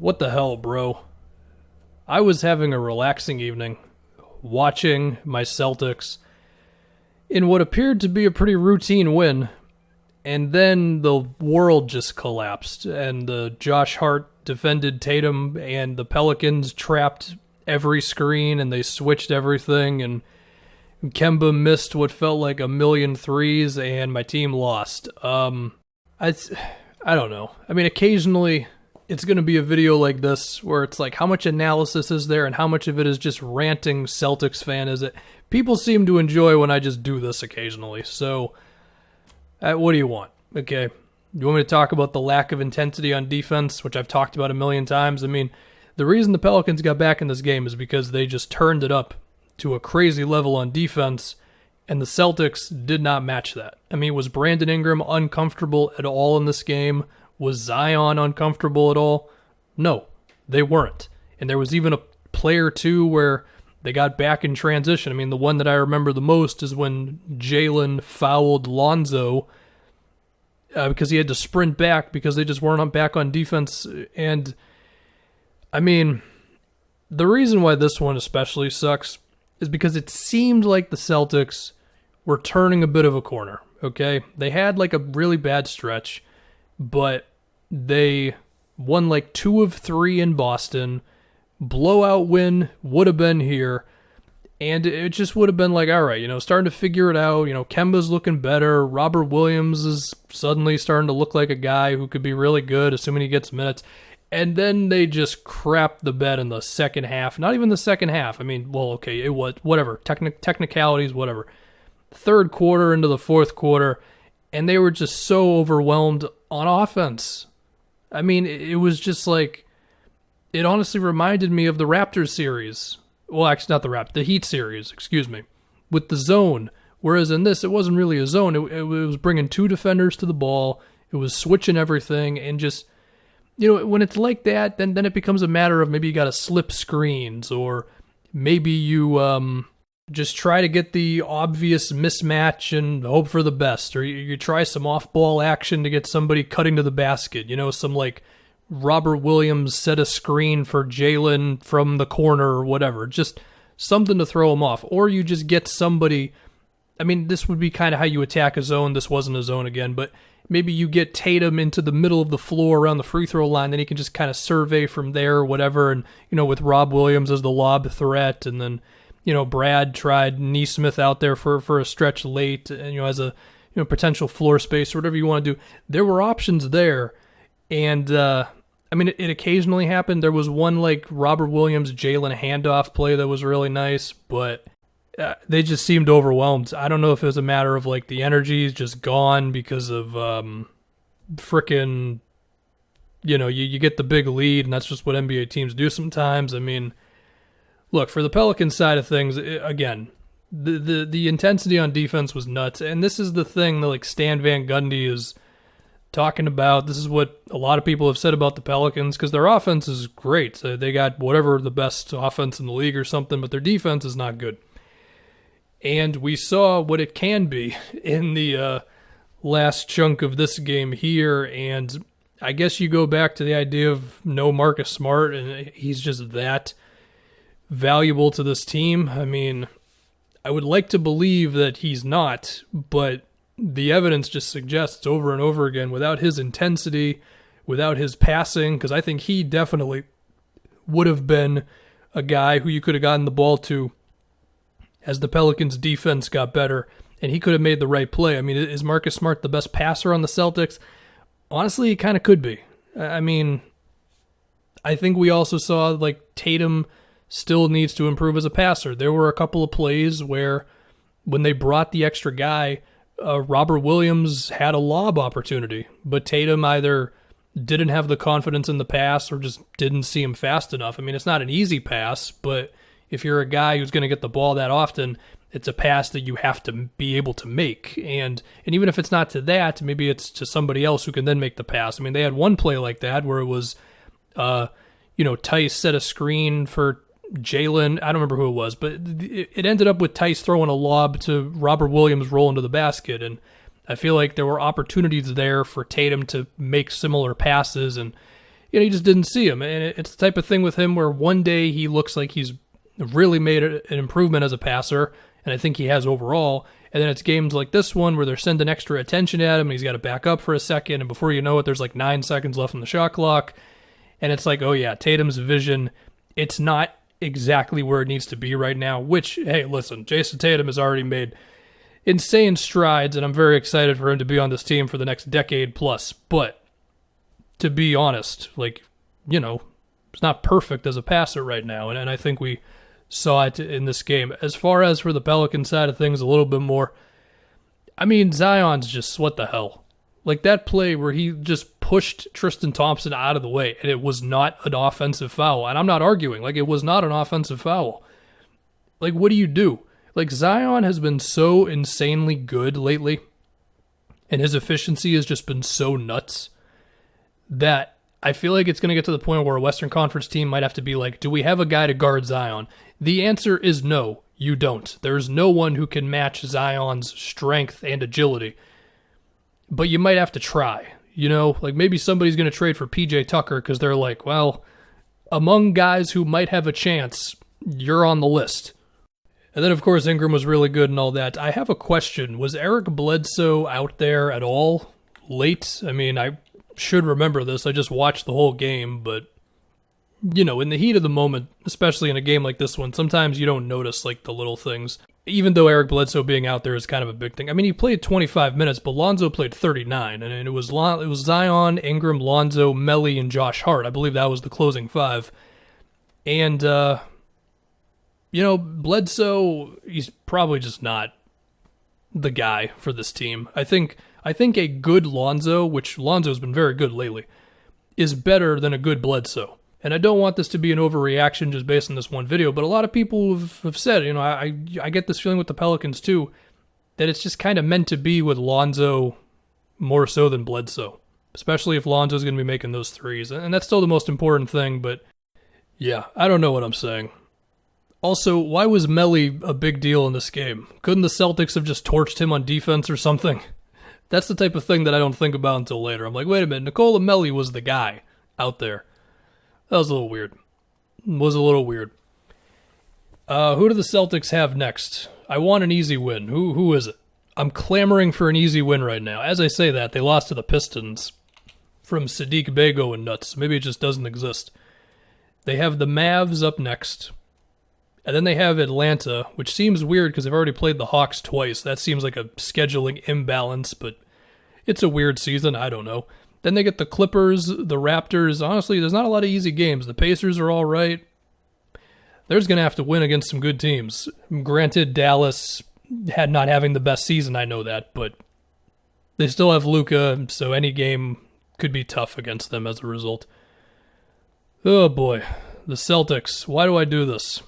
What the hell, bro? I was having a relaxing evening, watching my Celtics in what appeared to be a pretty routine win, and then the world just collapsed, and Josh Hart defended Tatum, and the Pelicans trapped every screen, and they switched everything, and Kemba missed what felt like a million threes, and my team lost. I don't know. I mean, occasionally it's going to be a video like this where it's like, how much analysis is there and how much of it is just ranting Celtics fan is it? People seem to enjoy when I just do this occasionally. So, what do you want? Okay. You want me to talk about the lack of intensity on defense, which I've talked about a million times? I mean, the reason the Pelicans got back in this game is because they just turned it up to a crazy level on defense, and the Celtics did not match that. I mean, was Brandon Ingram uncomfortable at all in this game? Was Zion uncomfortable at all? No, they weren't. And there was even a play or two where they got back in transition. I mean, the one that I remember the most is when Jalen fouled Lonzo because he had to sprint back because they just weren't back on defense. And, I mean, the reason why this one especially sucks is because it seemed like the Celtics were turning a bit of a corner, okay? They had like a really bad stretch, but they won like 2 of 3 in Boston. Blowout win would have been here, and it just would have been like, all right, starting to figure it out. Kemba's looking better. Robert Williams is suddenly starting to look like a guy who could be really good, assuming he gets minutes. And then they just crapped the bed in the second half. Not even the second half. I mean, well, okay, it was whatever. Technicalities, whatever. Third quarter into the fourth quarter, and they were just so overwhelmed on offense. I mean, it was just like, it honestly reminded me of the Raptors series. Well, actually, not the Heat series, excuse me, with the zone. Whereas in this, it wasn't really a zone. It was bringing 2 defenders to the ball. It was switching everything, and just, when it's like that, then it becomes a matter of maybe you got to slip screens, or maybe you just try to get the obvious mismatch and hope for the best, or you try some off-ball action to get somebody cutting to the basket, some like Robert Williams set a screen for Jalen from the corner or whatever, just something to throw him off, or you just get somebody. I mean, this would be kind of how you attack a zone. This wasn't a zone again, but maybe you get Tatum into the middle of the floor around the free throw line, then he can just kind of survey from there or whatever, and, with Rob Williams as the lob threat, and then, Brad tried Neesmith out there for a stretch late, and, as a, potential floor space or whatever you want to do. There were options there, and, I mean, it occasionally happened. There was one, like, Robert Williams, Jalen handoff play that was really nice, but they just seemed overwhelmed. I don't know if it was a matter of, like, the energy is just gone because of frickin', you get the big lead, and that's just what NBA teams do sometimes. I mean, look, for the Pelicans side of things, again, the intensity on defense was nuts, and this is the thing that, like, Stan Van Gundy is talking about. This is what a lot of people have said about the Pelicans, because their offense is great. They got whatever the best offense in the league or something, but their defense is not good. And we saw what it can be in the last chunk of this game here, and I guess you go back to the idea of no Marcus Smart, and he's just that valuable to this team. I mean, I would like to believe that he's not, but the evidence just suggests over and over again, without his intensity, without his passing, because I think he definitely would have been a guy who you could have gotten the ball to as the Pelicans' defense got better, and he could have made the right play. I mean, is Marcus Smart the best passer on the Celtics? Honestly, he kind of could be. I mean, I think we also saw, like, Tatum still needs to improve as a passer. There were a couple of plays where when they brought the extra guy, Robert Williams had a lob opportunity, but Tatum either didn't have the confidence in the pass or just didn't see him fast enough. I mean, it's not an easy pass, but if you're a guy who's going to get the ball that often, it's a pass that you have to be able to make. And even if it's not to that, maybe it's to somebody else who can then make the pass. I mean, they had one play like that where it was, Tice set a screen for Jalen. I don't remember who it was, but it ended up with Tice throwing a lob to Robert Williams rolling to the basket. And I feel like there were opportunities there for Tatum to make similar passes. And you just didn't see him. And it's the type of thing with him where one day he looks like he's really made an improvement as a passer, and I think he has overall. And then it's games like this one where they're sending extra attention at him, and he's got to back up for a second, and before you know it, there's like 9 seconds left on the shot clock. And it's like, oh yeah, Tatum's vision, it's not exactly where it needs to be right now, which, hey, listen, Jason Tatum has already made insane strides, and I'm very excited for him to be on this team for the next decade plus. But to be honest, it's not perfect as a passer right now, and I think we saw it in this game. As far as for the Pelican side of things, a little bit more, Zion's just, what the hell? Like that play where he just pushed Tristan Thompson out of the way, and it was not an offensive foul. And I'm not arguing. It was not an offensive foul. What do you do? Zion has been so insanely good lately, and his efficiency has just been so nuts that I feel like it's going to get to the point where a Western Conference team might have to be like, do we have a guy to guard Zion? The answer is no, you don't. There's no one who can match Zion's strength and agility. But you might have to try, maybe somebody's going to trade for PJ Tucker because they're like, well, among guys who might have a chance, you're on the list. And then, of course, Ingram was really good and all that. I have a question. Was Eric Bledsoe out there at all late? I should remember this. I just watched the whole game, but, in the heat of the moment, especially in a game like this one, sometimes you don't notice, the little things. Even though Eric Bledsoe being out there is kind of a big thing. He played 25 minutes, but Lonzo played 39, and it was Zion, Ingram, Lonzo, Melly, and Josh Hart. I believe that was the closing five. And, Bledsoe, he's probably just not the guy for this team. I think a good Lonzo, which Lonzo's been very good lately, is better than a good Bledsoe. And I don't want this to be an overreaction just based on this one video, but a lot of people have said, I get this feeling with the Pelicans too, that it's just kind of meant to be with Lonzo more so than Bledsoe, especially if Lonzo's going to be making those threes. And that's still the most important thing, but yeah, I don't know what I'm saying. Also, why was Melly a big deal in this game? Couldn't the Celtics have just torched him on defense or something? That's the type of thing that I don't think about until later. I'm like, wait a minute, Nikola Melly was the guy out there. That was a little weird. Who do the Celtics have next? I want an easy win. Who is it? I'm clamoring for an easy win right now. As I say that, they lost to the Pistons from Sadiq Bego and nuts. Maybe it just doesn't exist. They have the Mavs up next. And then they have Atlanta, which seems weird because they've already played the Hawks twice. That seems like a scheduling imbalance, but it's a weird season. I don't know. Then they get the Clippers, the Raptors. Honestly, there's not a lot of easy games. The Pacers are all right. They're just going to have to win against some good teams. Granted, Dallas had not having the best season, I know that, but they still have Luka, so any game could be tough against them as a result. Oh boy, the Celtics. Why do I do this?